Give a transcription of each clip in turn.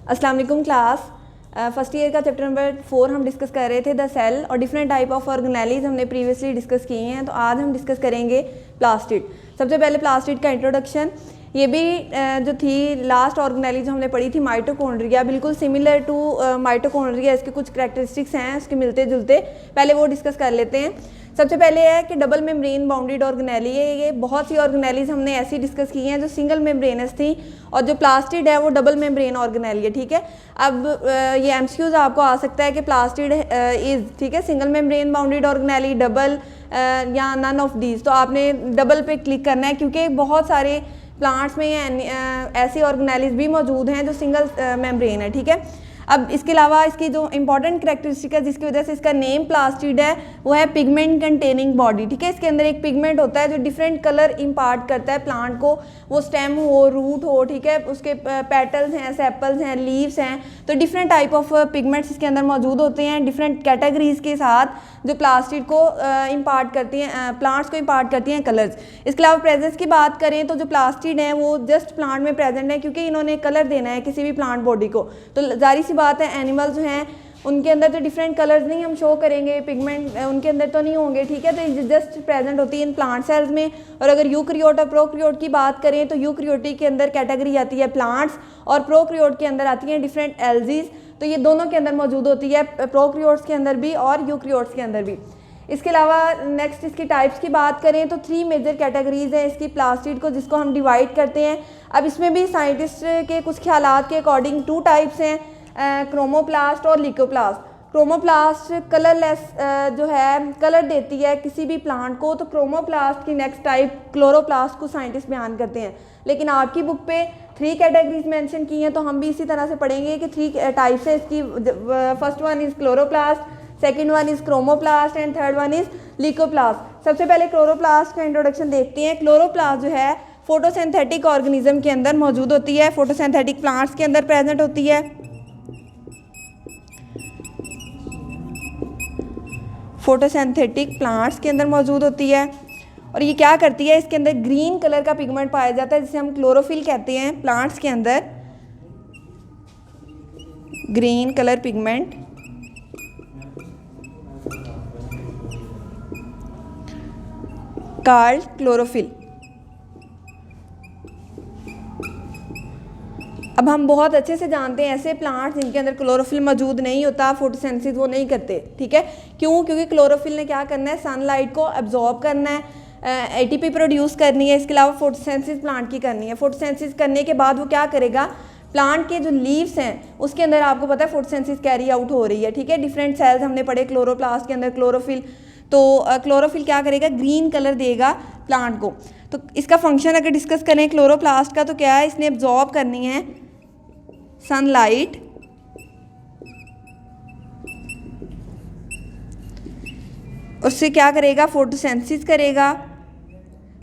अस्सलाम वालेकुम class. First year का चैप्टर नंबर 4 हम डिस्कस कर रहे थे द सेल और डिफरेंट टाइप ऑफ ऑर्गेनेलीज हमने प्रीवियसली डिस्कस किए हैं। तो आज हम डिस्कस करेंगे प्लास्टिड। सबसे पहले प्लास्टिड का इंट्रोडक्शन। ये भी जो थी लास्ट ऑर्गेनेली जो हमने पढ़ी थी माइटोकॉन्ड्रिया, बिल्कुल सिमिलर टू माइटोकॉन्ड्रिया। इसके कुछ करैक्टरिस्टिक्स हैं उसके मिलते जुलते, पहले वो डिस्कस कर लेते हैं। सबसे पहले है कि डबल मेम्ब्रेन बाउंडेड ऑर्गेनेली है। ये बहुत सी ऑर्गेनेलीज हमने ऐसी डिस्कस की हैं जो सिंगल मेम्ब्रेनस थी, और जो प्लास्टिड है वो डबल मेम्ब्रेन ऑर्गेनेली है। ठीक है, अब ये एमसीक्यूज आपको आ सकता है कि प्लास्टिड इज, ठीक है, single membrane bounded organelle, double या नन ऑफ दीज। तो आपने डबल पे क्लिक करना है क्योंकि बहुत सारे प्लांट्स में ऐसी ऑर्गेनेलीज भी मौजूद हैं जो सिंगल मेम्ब्रेन है। ठीक है, अब इसके अलावा इसकी जो इंपॉर्टेंट करैक्टरिस्टिक है जिसकी वजह से इसका नेम प्लास्टिड है वो है पिगमेंट कंटेनिंग बॉडी। ठीक है, इसके अंदर एक पिगमेंट होता है जो डिफरेंट कलर इम्पार्ट करता है प्लांट को, वो स्टेम हो, रूट हो, ठीक है, उसके पेटल्स हैं, सेपल्स हैं, लीव्स हैं। तो डिफरेंट टाइप ऑफ पिगमेंट्स इसके अंदर मौजूद होते हैं डिफरेंट कैटेगरीज के साथ जो प्लास्टिड को इम्पार्ट करती हैं, प्लांट्स को इम्पार्ट करती हैं कलर्स। इसके अलावा प्रेजेंस की बात करें तो जो प्लास्टिड हैं वो जस्ट प्लांट में प्रेजेंट है क्योंकि इन्होंने कलर देना है किसी भी प्लांट बॉडी को। तो जारी सी बात है एनिमल जो हैं उनके अंदर तो डिफरेंट कलर्स नहीं हम शो करेंगे, पिगमेंट उनके अंदर तो नहीं होंगे। ठीक है, तो जस्ट प्रेजेंट होती है इन प्लांट सेल्स में। और अगर यूकरियोट और प्रोकरियोट की बात करें तो यूकरियोटिक के अंदर कैटेगरी आती है प्लांट्स और प्रोकरियोट के अंदर आती हैं डिफरेंट एल्जीज। तो ये दोनों के अंदर मौजूद होती है, प्रोकरियोट्स के अंदर भी और यूकरियोट्स के अंदर भी। इसके अलावा नेक्स्ट इसकी टाइप्स की बात करें तो 3 मेजर कैटेगरीज हैं इसकी प्लास्टिड को, जिसको हम डिवाइड करते हैं। अब इसमें भी साइंटिस्ट के कुछ ख्यालात के अकॉर्डिंग 2 टाइप्स हैं, क्रोमोप्लास्ट और लिकोप्लास्ट। क्रोमोप्लास्ट कलरलेस जो है कलर देती है किसी भी प्लांट को, तो क्रोमोप्लास्ट की नेक्स्ट टाइप क्लोरोप्लास्ट को साइंटिस्ट बयान करते हैं। लेकिन आपकी बुक पे 3 कैटेगरीज मेंशन की हैं, तो हम भी इसी तरह से पढ़ेंगे कि 3 टाइप्स है इसकी। First one is chloroplast, second one is chromoplast and third one is leucoplast. सबसे पहले क्लोरोप्लास्ट का इंट्रोडक्शन देखते हैं। क्लोरोप्लास्ट जो है फोटोसिंथेटिक ऑर्गेनिज्म के अंदर मौजूद होती है, फोटोसिंथेटिक प्लांट्स के अंदर प्रेजेंट होती है। फोटोसिंथेटिक प्लांट्स के अंदर मौजूद होती है और ये क्या करती है, इसके अंदर ग्रीन कलर का पिगमेंट पाया जाता है जिसे हम क्लोरोफिल कहते हैं। प्लांट्स के अंदर green colour pigment called chlorophyll. अब हम बहुत अच्छे से जानते हैं ऐसे प्लांट्स जिनके अंदर क्लोरोफिल मौजूद नहीं होता, फोटोसिंथेसिस वो नहीं करते। ठीक है, क्यों? क्योंकि क्लोरोफिल ने क्या करना है, सनलाइट को एब्जॉर्ब करना है, एटीपी प्रोड्यूस करनी है। इसके अलावा फोटोसिंथेसिस प्लांट की करनी है। फोटोसिंथेसिस करने के बाद वो क्या करेगा, प्लांट के जो लीव्स हैं उसके अंदर आपको पता है फोटोसिंथेसिस कैरी आउट हो रही है। ठीक है, डिफरेंट सेल्स हमने पढ़े क्लोरोप्लास्ट के अंदर क्लोरोफिल। तो क्लोरोफिल क्या करेगा, ग्रीन कलर देगा प्लांट को। तो इसका फंक्शन अगर डिस्कस करें क्लोरोप्लास्ट का तो क्या है, इसने एब्जॉर्ब करनी है सनलाइट, उससे क्या करेगा, फोटोसिंथेसिस करेगा।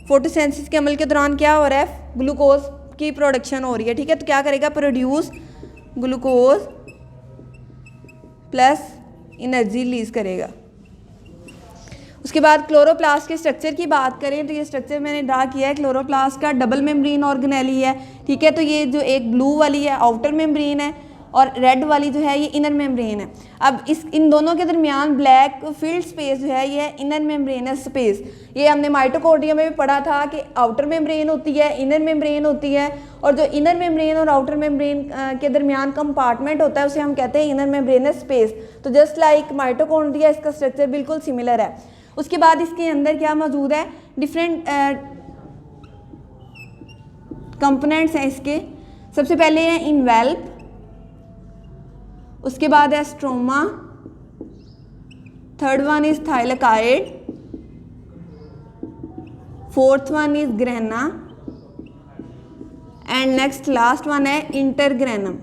फोटोसिंथेसिस के अमल के दौरान क्या हो रहा है, ग्लूकोज की प्रोडक्शन हो रही है। ठीक है, तो क्या करेगा, produce glucose plus energy release करेगा। उसके बाद क्लोरोप्लास्ट के स्ट्रक्चर की बात करें तो ये स्ट्रक्चर मैंने ड्रा किया है क्लोरोप्लास्ट का, डबल मेम्ब्रेन ऑर्गेनेली है। ठीक है, तो ये जो एक ब्लू वाली है आउटर मेम्ब्रेन है और रेड वाली जो है ये इनर मेम्ब्रेन है। अब इन दोनों के दरमियान ब्लैक फील्ड स्पेस जो है ये है इनर मेम्ब्रेनस स्पेस। ये हमने माइटोकॉन्ड्रिया में भी पढ़ा था कि आउटर मेम्ब्रेन होती है, इनर मेम्ब्रेन होती है, और जो इनर मेम्ब्रेन और आउटर मेम्ब्रेन के दरमियान कंपार्टमेंट होता है उसे हम कहते हैं इनर मेम्ब्रेनस स्पेस। तो जस्ट लाइक माइटोकॉन्ड्रिया इसका स्ट्रक्चर बिल्कुल सिमिलर है। उसके बाद इसके अंदर क्या मौजूद है, डिफरेंट कंपोनेंट्स हैं इसके। सबसे पहले है इनवेल्प, उसके बाद है stroma, third one is thylakoid, fourth one is grana and next last one है इंटरग्रेनम।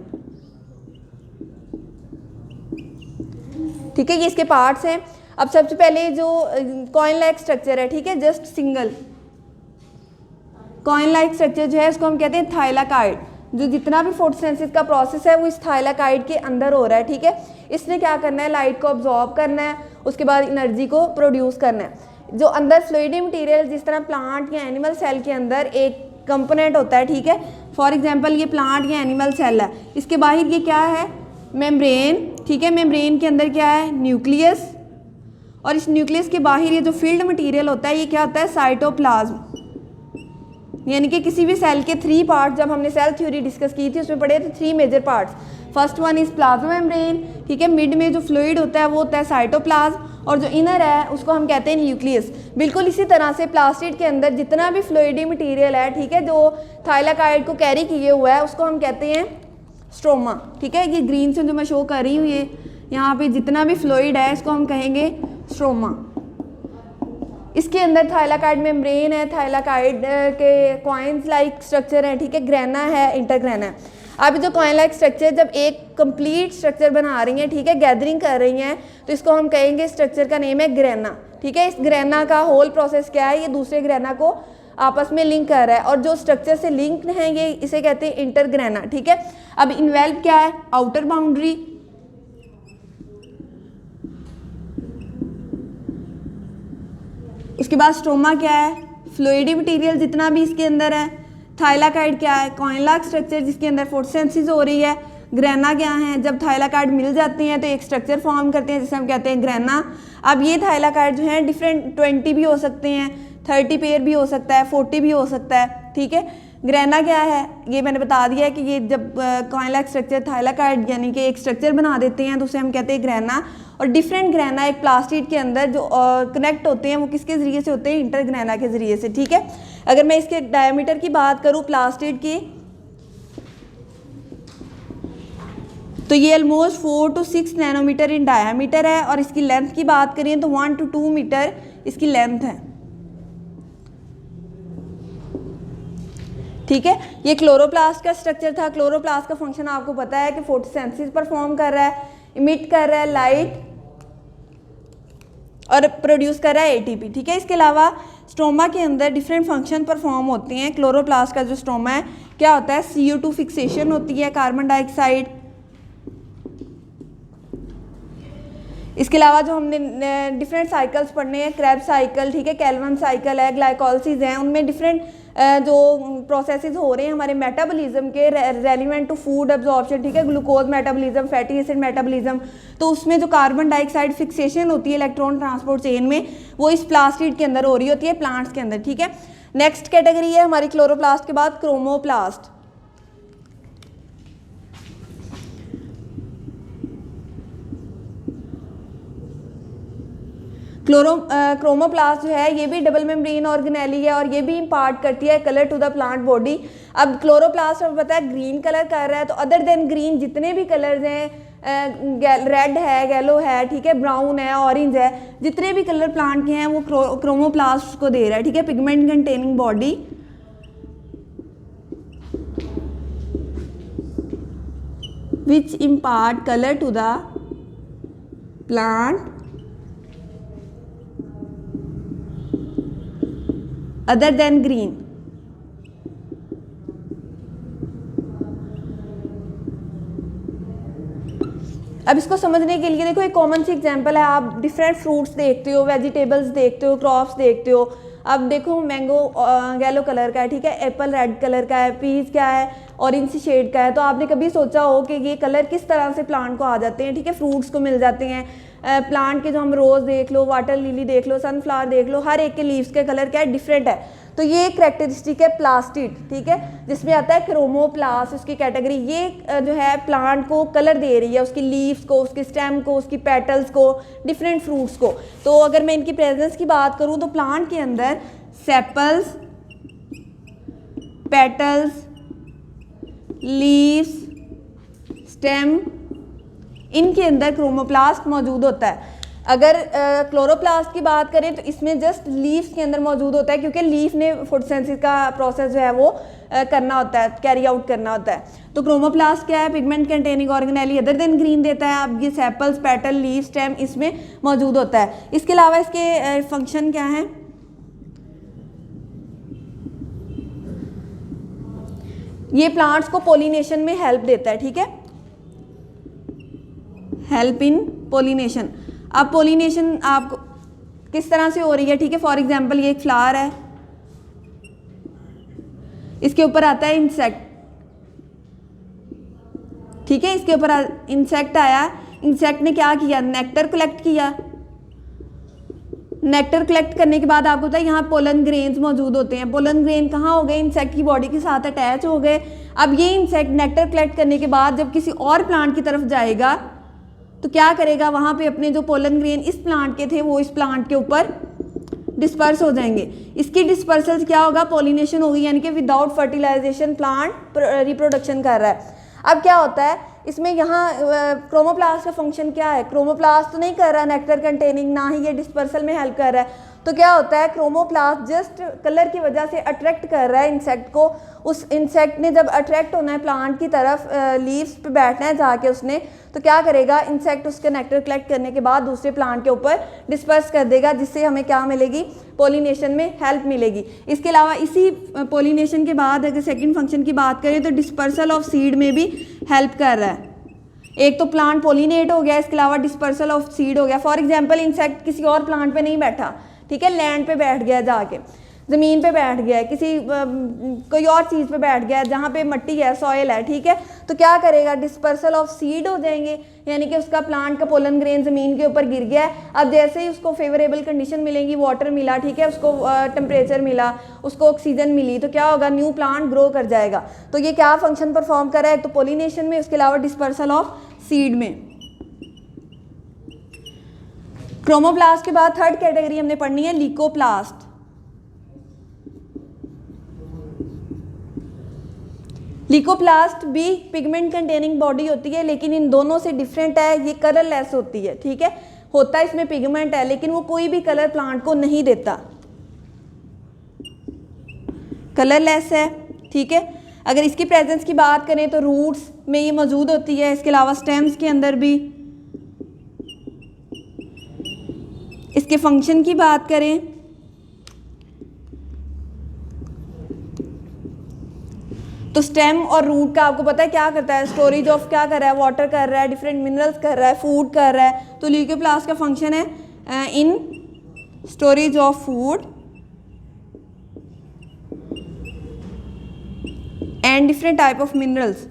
ठीक है, ये इसके पार्ट्स हैं। अब सबसे पहले जो कॉइन लाइक स्ट्रक्चर है, ठीक है, just single coin like structure जो है उसको हम कहते हैं थाइलाकाइड। जो जितना भी फोटोसिंथेसिस का प्रोसेस है वो इस थाइलाकाइड के अंदर हो रहा है। ठीक है, इसने क्या करना है, लाइट को अब्जॉर्ब करना है, उसके बाद एनर्जी को प्रोड्यूस करना है। जो अंदर फ्लूइडी मटेरियल जिस तरह प्लांट या एनिमल सेल के अंदर एक कंपोनेंट होता है, ठीक है, फॉर एग्जांपल ये प्लांट या एनिमल सेल है, इसके बाहर ये क्या है, मेम्ब्रेन, ठीक है। मेम्ब्रेन के अंदर क्या है, न्यूक्लियस, और इस न्यूक्लियस के बाहर ये जो फील्ड मटेरियल होता है ये क्या होता है, साइटोप्लाज्म। यानी कि किसी भी सेल के 3 पार्ट, जब हमने सेल थ्योरी डिस्कस की थी उसमें पढ़े थे 3 major parts. First one is plasma membrane, ठीक है। मिड में जो फ्लूइड होता है वो होता है साइटोप्लाज्म, और जो इनर है उसको हम कहते हैं न्यूक्लियस। बिल्कुल इसी तरह से प्लास्टिड के अंदर जितना भी फ्लूइडी मटेरियल है, ठीक है, जो थाइलाकाइड को कैरी किए हुआ है उसको हम कहते हैं स्ट्रोमा, ठीक है। ये ग्रीन से जो मैं शो कर रही हूँ, ये यहाँ पे जितना भी फ्लूइड है इसको हम कहेंगे स्ट्रोमा। इसके अंदर थाइलाकाइड मेम्ब्रेन है, थाइलाकाइड के कॉइन्स लाइक स्ट्रक्चर है, ठीक है, ग्रेना है, इंटरग्रेना है। अब जो कॉइन लाइक स्ट्रक्चर जब एक कंप्लीट स्ट्रक्चर बना रही हैं, ठीक है, गैदरिंग कर रही हैं, तो इसको हम कहेंगे स्ट्रक्चर का नेम है ग्रेना, ठीक है। इस ग्रेना का होल प्रोसेस क्या है, ये दूसरे ग्रेना को आपस में लिंक कर रहा है, और जो स्ट्रक्चर से लिंक है ये इसे कहते हैं इंटरग्रेना, ठीक है। अब इन्वेल्व क्या है, आउटर बाउंड्री, उसके बाद स्ट्रोमा क्या है, फ्लूइडी मटेरियल जितना भी इसके अंदर है। थाइलाकाइड क्या है, कॉइन-लाइक स्ट्रक्चर जिसके अंदर फोटोसिंथेसिस हो रही है। ग्रेना क्या है, जब थाइलाकाइड मिल जाती हैं तो एक स्ट्रक्चर फॉर्म करते हैं जिसे हम कहते हैं ग्रेना। अब ये थाइलाकाइड जो है डिफरेंट 20 भी हो सकते हैं, 30 पेयर भी हो सकता है, 40 भी हो सकता है, ठीक है। ग्रेना क्या है, ये मैंने बता दिया है कि ये जब कॉइन-लाइक स्ट्रक्चर थाइलाकाइड यानी कि एक स्ट्रक्चर बना देते हैं तो उसे हम कहते हैं ग्रेना। और डिफरेंट ग्रेना एक प्लास्टिड के अंदर जो कनेक्ट होते हैं वो किसके ज़रिए से होते हैं, इंटरग्रेना के ज़रिए से, ठीक है। अगर मैं इसके डायमीटर की बात करूँ प्लास्टिड की, तो ये almost 4 to 6 nanometre in diameter है, और इसकी लेंथ की बात करें तो 1 to 2 मीटर इसकी लेंथ है, ठीक है। ये क्लोरोप्लास्ट का स्ट्रक्चर था। क्लोरोप्लास्ट का फंक्शन आपको पता है कि फोटोसिंथेसिस परफॉर्म कर रहा है, इमिट कर रहा है लाइट, और प्रोड्यूस कर रहा है एटीपी, ठीक है। इसके अलावा स्ट्रोमा के अंदर डिफरेंट फंक्शन परफॉर्म होते हैं। क्लोरोप्लास्ट का जो स्ट्रोमा है क्या होता है, CO2 फिक्सेशन होती है, कार्बन डाइऑक्साइड। इसके अलावा जो हमने डिफरेंट साइकिल्स पढ़ने हैं, क्रेब साइकिल, ठीक है, कैल्वन साइकिल है, ग्लाइकोलिसिस है, उनमें डिफरेंट जो प्रोसेसेस हो रहे हैं हमारे मेटाबॉलिज्म के रेलिवेंट टू फूड एब्जॉर्प्शन, ठीक है, glucose metabolism, fatty acid metabolism, तो उसमें जो कार्बन डाइऑक्साइड फिक्सेशन होती है इलेक्ट्रॉन ट्रांसपोर्ट चेन में, वो इस प्लास्टिड के अंदर हो रही होती है, प्लांट्स के अंदर, ठीक है। नेक्स्ट कैटेगरी है हमारी क्लोरोप्लास्ट के बाद क्रोमोप्लास्ट। क्रोमोप्लास्ट जो है ये भी डबल मेम्ब्रेन ऑर्गेनेली है, और ये भी इम्पार्ट करती है colour to the plant body. अब क्लोरोप्लास्ट हमें पता है ग्रीन कलर कर रहा है, तो अदर देन ग्रीन जितने भी कलर्स हैं, रेड है, येलो है, ठीक है, ब्राउन है, ऑरेंज है, जितने भी कलर प्लांट के हैं वो क्रोमोप्लास्ट को दे रहा है, ठीक है, pigment containing body. Which impart colour to the plant other than green. अब इसको समझने के लिए देखो एक कॉमन सी एग्जांपल है, आप डिफरेंट फ्रूट्स देखते हो, वेजिटेबल्स देखते हो, क्रॉप्स देखते हो। अब देखो मैंगो येलो कलर का है, ठीक है, एप्पल रेड कलर का है, पीच क्या है, ऑरेंज सी शेड का है। तो आपने कभी सोचा हो कि ये कलर किस तरह से प्लांट को आ जाते हैं, ठीक है, फ्रूट्स को मिल जाते हैं। प्लांट के जो हम रोज़ देख लो, वाटर लिली देख लो, सनफ्लावर देख लो, हर एक के लीव्स के कलर क्या है, डिफरेंट है। तो ये एक कैरेक्टरिस्टिक है प्लास्टिड, ठीक है, जिसमें आता है क्रोमोप्लास्ट, उसकी कैटेगरी। ये जो है प्लांट को कलर दे रही है, उसकी लीव्स को, उसके स्टेम को, उसकी पेटल्स को, डिफरेंट फ्रूट्स को। तो अगर मैं इनकी प्रेजेंस की बात करूँ तो प्लांट के अंदर सेपल्स, पेटल्स, लीव्स, स्टेम, इनके अंदर क्रोमोप्लास्ट मौजूद होता है। अगर क्लोरोप्लास्ट की बात करें तो इसमें जस्ट लीव्स के अंदर मौजूद होता है, क्योंकि लीफ ने फोटोसिंथेसिस का प्रोसेस जो है वो करना होता है, कैरी आउट करना होता है। तो क्रोमोप्लास्ट क्या है, pigment containing organelle other than green देता है। अब ये सेपल्स, पेटल, लीव, स्टेम इसमें मौजूद होता है। इसके अलावा इसके फंक्शन क्या है, ये प्लांट्स को पोलिनेशन में हेल्प देता है, ठीक है, हेल्प इन पोलिनेशन। अब पोलिनेशन आपको किस तरह से हो रही है, ठीक है, फॉर एग्जांपल ये एक फ्लावर है, इसके ऊपर आता है इंसेक्ट, ठीक है, इसके ऊपर इंसेक्ट आया, इंसेक्ट ने क्या किया, नेक्टर कलेक्ट किया। नेक्टर कलेक्ट करने के बाद आपको पता है यहाँ पोलन ग्रेन्स मौजूद होते हैं। पोलन ग्रेन कहाँ हो गए, इंसेक्ट की बॉडी के साथ अटैच हो गए। अब ये इंसेक्ट नेक्टर कलेक्ट करने के बाद जब किसी और प्लांट की तरफ जाएगा तो क्या करेगा, वहाँ पे अपने जो पोलन ग्रेन इस प्लांट के थे वो इस प्लांट के ऊपर डिस्पर्स हो जाएंगे। इसकी डिस्पर्सल से क्या होगा, पोलिनेशन होगी, यानी कि विदाउट फर्टिलाइजेशन प्लांट रिप्रोडक्शन कर रहा है। अब क्या होता है इसमें, यहाँ क्रोमोप्लास्ट का फंक्शन क्या है, क्रोमोप्लास्ट तो नहीं कर रहा है नेक्टर कंटेनिंग, ना ही ये डिस्पर्सल में हेल्प कर रहा है। तो क्या होता है, क्रोमोप्लास्ट जस्ट कलर की वजह से अट्रैक्ट कर रहा है इंसेक्ट को। उस इंसेक्ट ने जब अट्रैक्ट होना है प्लांट की तरफ, लीव्स पे बैठना है जाके उसने, तो क्या करेगा, इंसेक्ट उसके नेक्टर कलेक्ट करने के बाद दूसरे प्लांट के ऊपर डिस्पर्स कर देगा, जिससे हमें क्या मिलेगी, पोलिनेशन में हेल्प मिलेगी। इसके अलावा इसी पोलिनेशन के बाद अगर सेकंड फंक्शन की बात करें तो डिस्पर्सल ऑफ सीड में भी हेल्प कर रहा है। एक तो प्लांट पोलिनेट हो गया, इसके अलावा डिस्पर्सल ऑफ सीड हो गया। फॉर एग्जाम्पल इंसेक्ट किसी और प्लांट पे नहीं बैठा, ठीक है, लैंड पे बैठ गया, जाके ज़मीन पे बैठ गया है, किसी कोई और चीज़ पे बैठ गया है जहाँ पे मिट्टी है, सॉइल है, ठीक है, तो क्या करेगा, डिस्पर्सल ऑफ सीड हो जाएंगे, यानी कि उसका प्लांट का पोलन ग्रेन ज़मीन के ऊपर गिर गया है। अब जैसे ही उसको फेवरेबल कंडीशन मिलेंगी, वाटर मिला, ठीक है, उसको टेम्परेचर मिला, उसको ऑक्सीजन मिली, तो क्या होगा, न्यू प्लांट ग्रो कर जाएगा। तो ये क्या फंक्शन परफॉर्म कर रहा है, एक तो पोलिनेशन में, उसके अलावा डिस्पर्सल ऑफ सीड में। क्रोमोप्लास्ट के बाद थर्ड कैटेगरी हमने पढ़नी है लीकोप्लास्ट। लीकोप्लास्ट भी पिगमेंट कंटेनिंग बॉडी होती है, लेकिन इन दोनों से डिफरेंट है, ये कलरलेस होती है, ठीक है, होता है इसमें पिगमेंट है लेकिन वो कोई भी कलर प्लांट को नहीं देता, कलरलेस है, ठीक है। अगर इसकी प्रेजेंस की बात करें तो रूट्स में ये मौजूद होती है, इसके अलावा स्टेम्स के अंदर भी। इसके फंक्शन की बात करें तो स्टेम और रूट का आपको पता है क्या करता है, स्टोरेज ऑफ क्या कर रहा है, वाटर कर रहा है, डिफरेंट मिनरल्स कर रहा है, फूड कर रहा है। तो लीकोप्लास्ट का फंक्शन है इन storage of food and different type of minerals.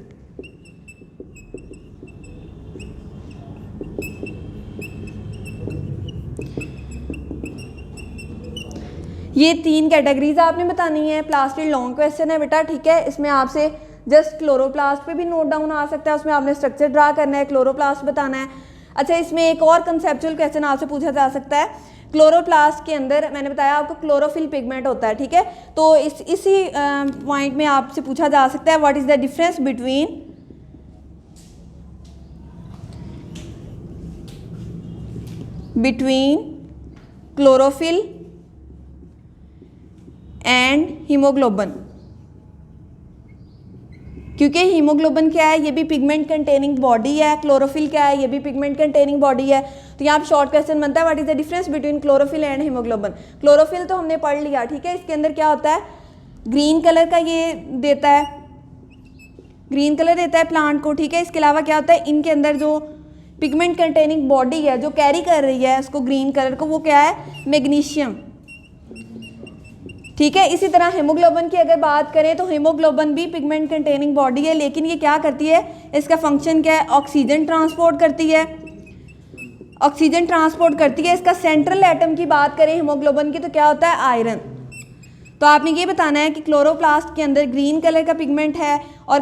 ये तीन कैटेगरीज आपने बतानी है। प्लास्टिड लॉन्ग क्वेश्चन है बेटा, ठीक है, इसमें आपसे जस्ट क्लोरोप्लास्ट पे भी नोट डाउन आ सकता है, उसमें आपने स्ट्रक्चर ड्रा करना है, क्लोरोप्लास्ट बताना है। अच्छा, इसमें एक और कंसेप्चुअल क्वेश्चन आपसे पूछा जा सकता है, क्लोरोप्लास्ट के अंदर मैंने बताया आपको क्लोरोफिल पिगमेंट होता है, ठीक है, तो इसी पॉइंट में आपसे पूछा जा सकता है what is the difference between chlorophyll and haemoglobin. क्योंकि हीमोग्लोबिन क्या है, ये भी पिगमेंट कंटेनिंग बॉडी है, क्लोरोफिल क्या है, ये भी पिगमेंट कंटेनिंग बॉडी है। तो यहाँ पे शॉर्ट क्वेश्चन बनता है what is the difference between chlorophyll and haemoglobin. Chlorophyll तो हमने पढ़ लिया, ठीक है, इसके अंदर क्या होता है, ग्रीन कलर का ये देता है, ग्रीन कलर देता है प्लांट को, ठीक है। इसके अलावा क्या होता है, इनके अंदर जो पिगमेंट कंटेनिंग बॉडी है जो कैरी कर रही है उसको ग्रीन कलर को, वो क्या है, मैग्नीशियम, ठीक है। इसी तरह हीमोग्लोबिन की अगर बात करें तो हीमोग्लोबिन भी पिगमेंट कंटेनिंग बॉडी है, लेकिन ये क्या करती है, इसका फंक्शन क्या है, ऑक्सीजन ट्रांसपोर्ट करती है, ऑक्सीजन ट्रांसपोर्ट करती है। इसका सेंट्रल एटम की बात करें हीमोग्लोबिन की तो क्या होता है, आयरन। तो आपने ये बताना है कि क्लोरोप्लास्ट के अंदर ग्रीन कलर का पिगमेंट है और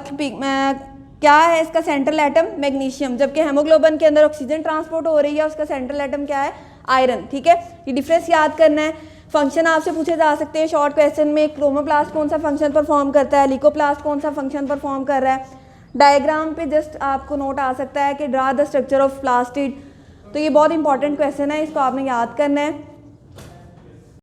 क्या है इसका सेंट्रल एटम, मैग्नीशियम, जबकि हीमोग्लोबिन के अंदर ऑक्सीजन ट्रांसपोर्ट हो रही है, उसका सेंट्रल एटम क्या है, आयरन, ठीक है। ये डिफरेंस याद करना है। फंक्शन आपसे पूछे जा सकते हैं शॉर्ट क्वेश्चन में, क्रोमोप्लास्ट कौन सा फंक्शन परफॉर्म करता है, लीकोप्लास्ट कौन सा फंक्शन परफॉर्म कर रहा है। डायग्राम पे जस्ट आपको नोट आ सकता है कि draw the structure of plastid. तो ये बहुत इंपॉर्टेंट क्वेश्चन है, इसको आपने याद करना है।